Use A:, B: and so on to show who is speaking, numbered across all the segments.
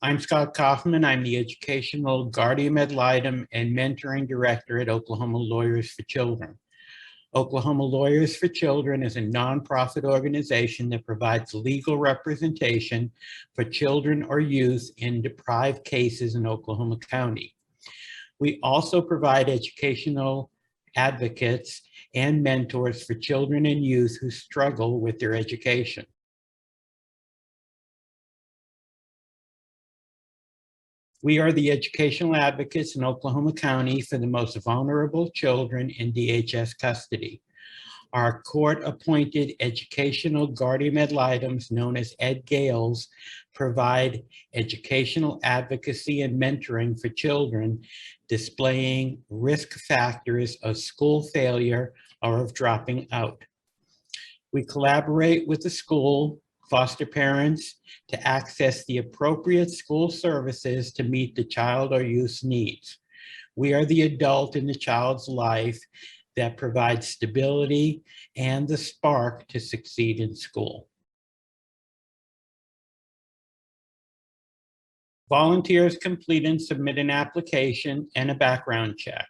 A: I'm Scott Kaufman. I'm the Educational Guardian Ad Litem and Mentoring Director at Oklahoma Lawyers for Children. Oklahoma Lawyers for Children is a nonprofit organization that provides legal representation for children or youth in deprived cases in Oklahoma County. We also provide educational advocates and mentors for children and youth who struggle with their education. We are the educational advocates in Oklahoma County for the most vulnerable children in DHS custody. Our court-appointed educational guardian ad litems, known as Ed Gales, provide educational advocacy and mentoring for children displaying risk factors of school failure or of dropping out. We collaborate with the school, foster parents, to access the appropriate school services to meet the child or youth's needs. We are the adult in the child's life that provides stability and the spark to succeed in school. Volunteers complete and submit an application and a background check.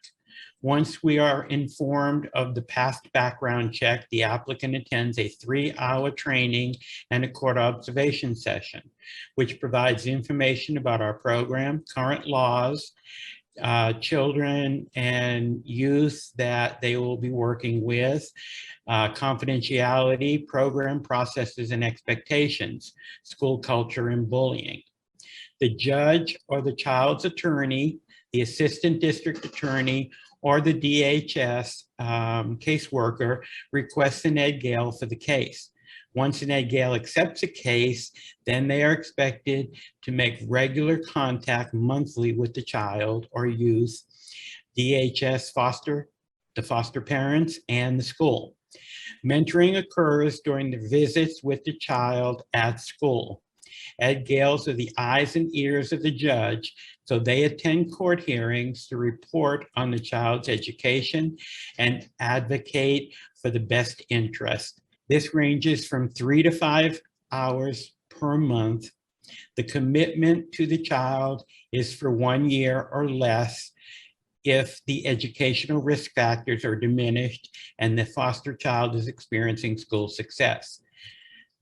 A: Once we are informed of the past background check, the applicant attends a 3-hour training and a court observation session, which provides information about our program, current laws, children and youth that they will be working with, confidentiality, program processes and expectations, school culture and bullying. The judge or the child's attorney, the assistant district attorney, or the DHS caseworker requests an Ed Gale for the case. Once an Ed Gale accepts a case, then they are expected to make regular contact monthly with the child or youth, DHS the foster parents, and the school. Mentoring occurs during the visits with the child at school. Ed Gales are the eyes and ears of the judge, so they attend court hearings to report on the child's education and advocate for the best interest. This ranges from 3 to 5 hours per month. The commitment to the child is for 1 year or less if the educational risk factors are diminished and the foster child is experiencing school success.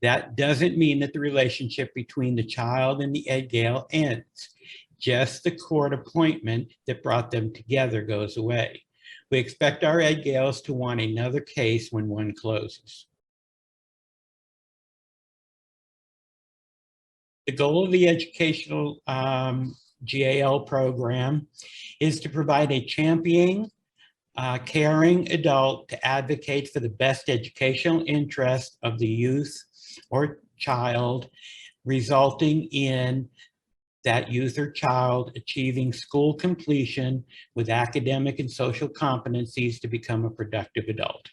A: That doesn't mean that the relationship between the child and the Ed Gale ends. Just the court appointment that brought them together goes away. We expect our Ed Gales to want another case when one closes. The goal of the educational GAL program is to provide a championing, caring adult to advocate for the best educational interest of the youth or child, resulting in that youth or child achieving school completion with academic and social competencies to become a productive adult.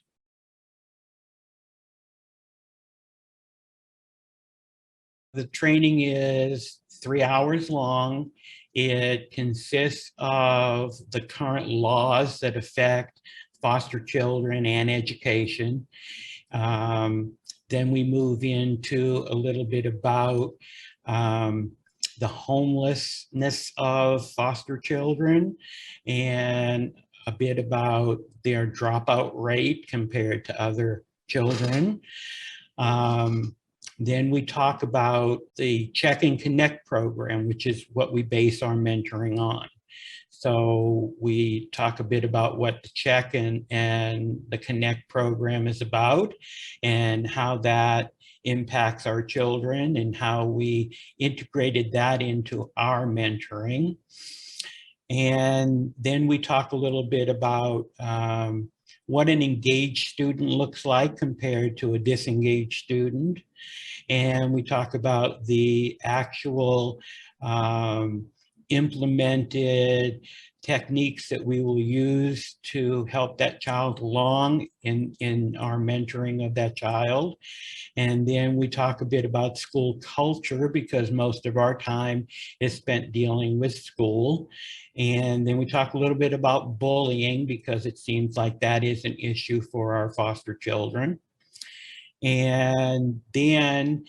A: The training is 3 hours long. It consists of the current laws that affect foster children and education. Then we move into a little bit about the homelessness of foster children and a bit about their dropout rate compared to other children. Then we talk about the Check and Connect program, which is what we base our mentoring on. So we talk a bit about what the Check and the Connect program is about and how that impacts our children and how we integrated that into our mentoring. And then we talk a little bit about what an engaged student looks like compared to a disengaged student. And we talk about the actual implemented techniques that we will use to help that child along in our mentoring of that child. And then we talk a bit about school culture because most of our time is spent dealing with school. And then we talk a little bit about bullying because it seems like that is an issue for our foster children. And then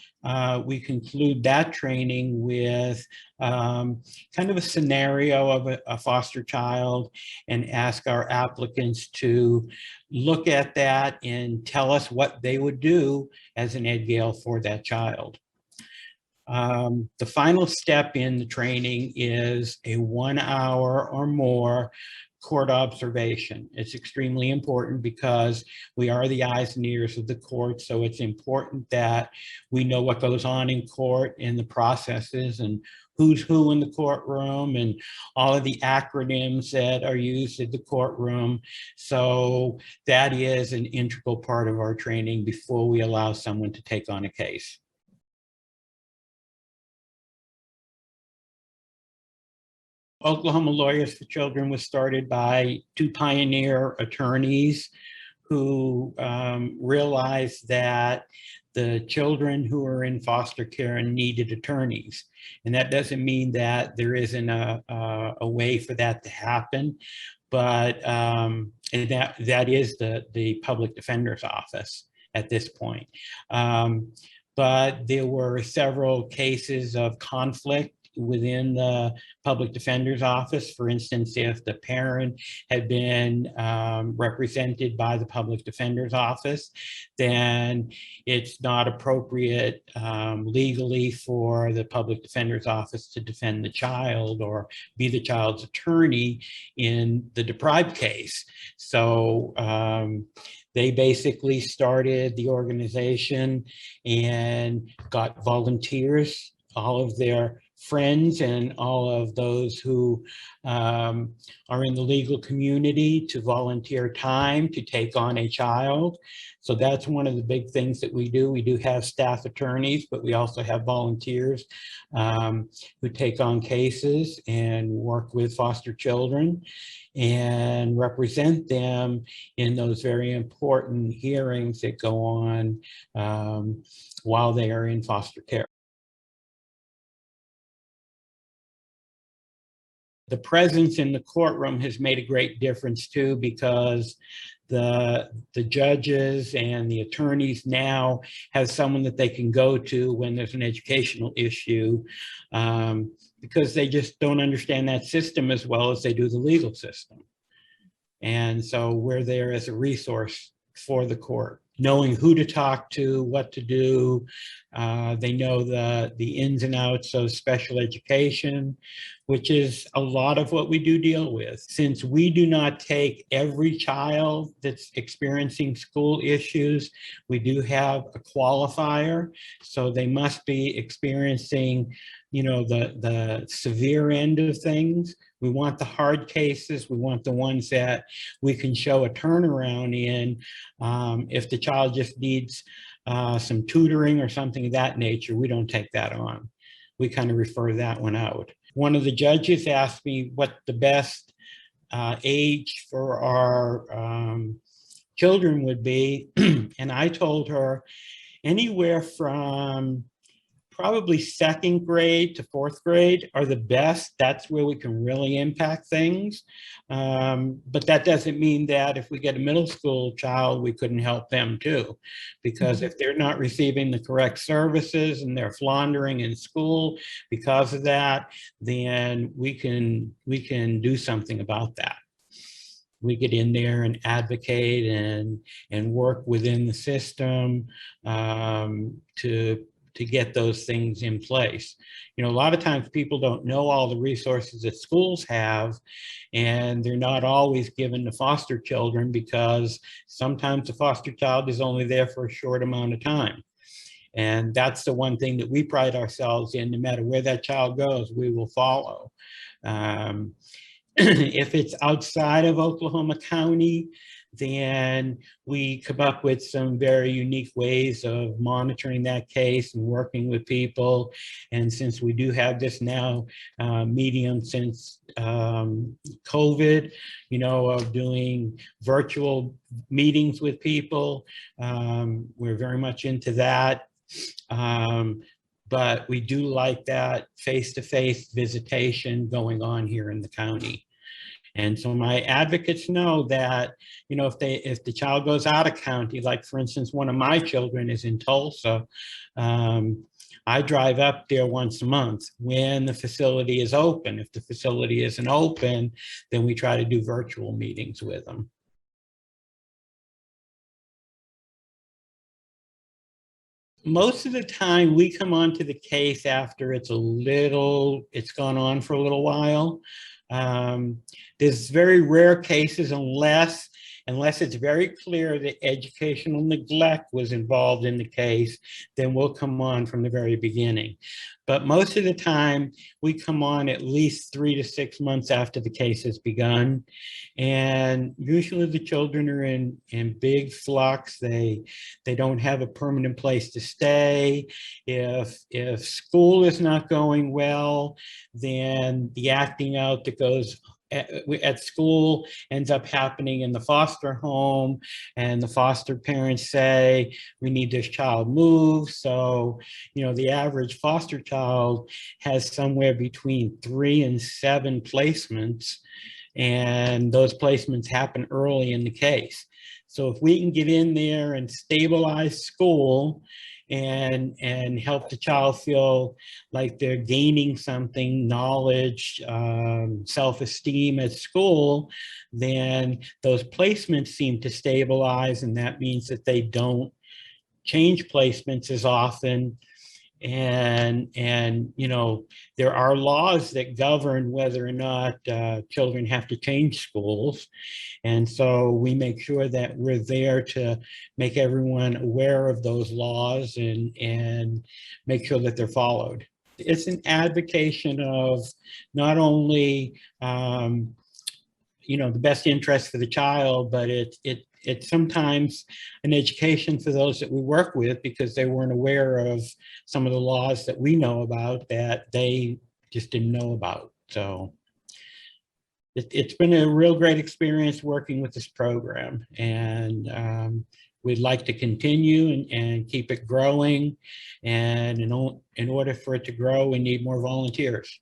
A: we conclude that training with kind of a scenario of a foster child and ask our applicants to look at that and tell us what they would do as an Ed Gale for that child. The final step in the training is a 1 hour or more court observation. It's extremely important because we are the eyes and ears of the court. So it's important that we know what goes on in court and the processes and who's who in the courtroom and all of the acronyms that are used in the courtroom. So that is an integral part of our training before we allow someone to take on a case. Oklahoma Lawyers for Children was started by two pioneer attorneys who realized that the children who are in foster care needed attorneys. And that doesn't mean that there isn't a way for that to happen, but and that is the public defender's office at this point. But there were several cases of conflict within the public defender's office. For instance, if the parent had been represented by the public defender's office, then it's not appropriate legally for the public defender's office to defend the child or be the child's attorney in the deprived case. So they basically started the organization and got volunteers, all of their friends and all of those who are in the legal community to volunteer time to take on a child. So that's one of the big things that we do. We do have staff attorneys, but we also have volunteers who take on cases and work with foster children and represent them in those very important hearings that go on while they are in foster care. The presence in the courtroom has made a great difference too, because the judges and the attorneys now have someone that they can go to when there's an educational issue, because they just don't understand that system as well as they do the legal system. And so we're there as a resource for the court, knowing who to talk to, what to do. They know the ins and outs of special education, which is a lot of what we do deal with. Since we do not take every child that's experiencing school issues, we do have a qualifier. So they must be experiencing, you know, the severe end of things. We want the hard cases. We want the ones that we can show a turnaround in. If the child just needs some tutoring or something of that nature, we don't take that on. We kind of refer that one out. One of the judges asked me what the best age for our children would be. And I told her anywhere from probably 2nd grade to 4th grade are the best. That's where we can really impact things. But that doesn't mean that if we get a middle school child, we couldn't help them too. Because if they're not receiving the correct services and they're floundering in school because of that, then we can do something about that. We get in there and advocate and work within the system to get those things in place. You know, a lot of times people don't know all the resources that schools have, and they're not always given to foster children because sometimes the foster child is only there for a short amount of time. And that's the one thing that we pride ourselves in. No matter where that child goes, we will follow. If it's outside of Oklahoma County, then we come up with some very unique ways of monitoring that case and working with people. And since we do have this now medium since COVID, you know, of doing virtual meetings with people, we're very much into that. But we do like that face-to-face visitation going on here in the county. And so my advocates know that, you know, if the child goes out of county, like for instance, one of my children is in Tulsa, I drive up there once a month when the facility is open. If the facility isn't open, then we try to do virtual meetings with them. Most of the time we come onto the case after it's gone on for a little while. There's very rare cases unless it's very clear that educational neglect was involved in the case, then we'll come on from the very beginning. But most of the time, we come on at least 3 to 6 months after the case has begun. And usually the children are in big flux. They don't have a permanent place to stay. If school is not going well, then the acting out that goes at school ends up happening in the foster home, and the foster parents say, we need this child moved. So, you know, the average foster child has somewhere between 3 and 7 placements, and those placements happen early in the case. So if we can get in there and stabilize school and help the child feel like they're gaining something, knowledge, self-esteem at school, then those placements seem to stabilize, and that means that they don't change placements as often. And you know, there are laws that govern whether or not children have to change schools. And so we make sure that we're there to make everyone aware of those laws and make sure that they're followed. It's an advocacy of not only you know, the best interest for the child, but it's sometimes an education for those that we work with, because they weren't aware of some of the laws that we know about that they just didn't know about. So it's been a real great experience working with this program, and we'd like to continue and keep it growing. And in order for it to grow, we need more volunteers.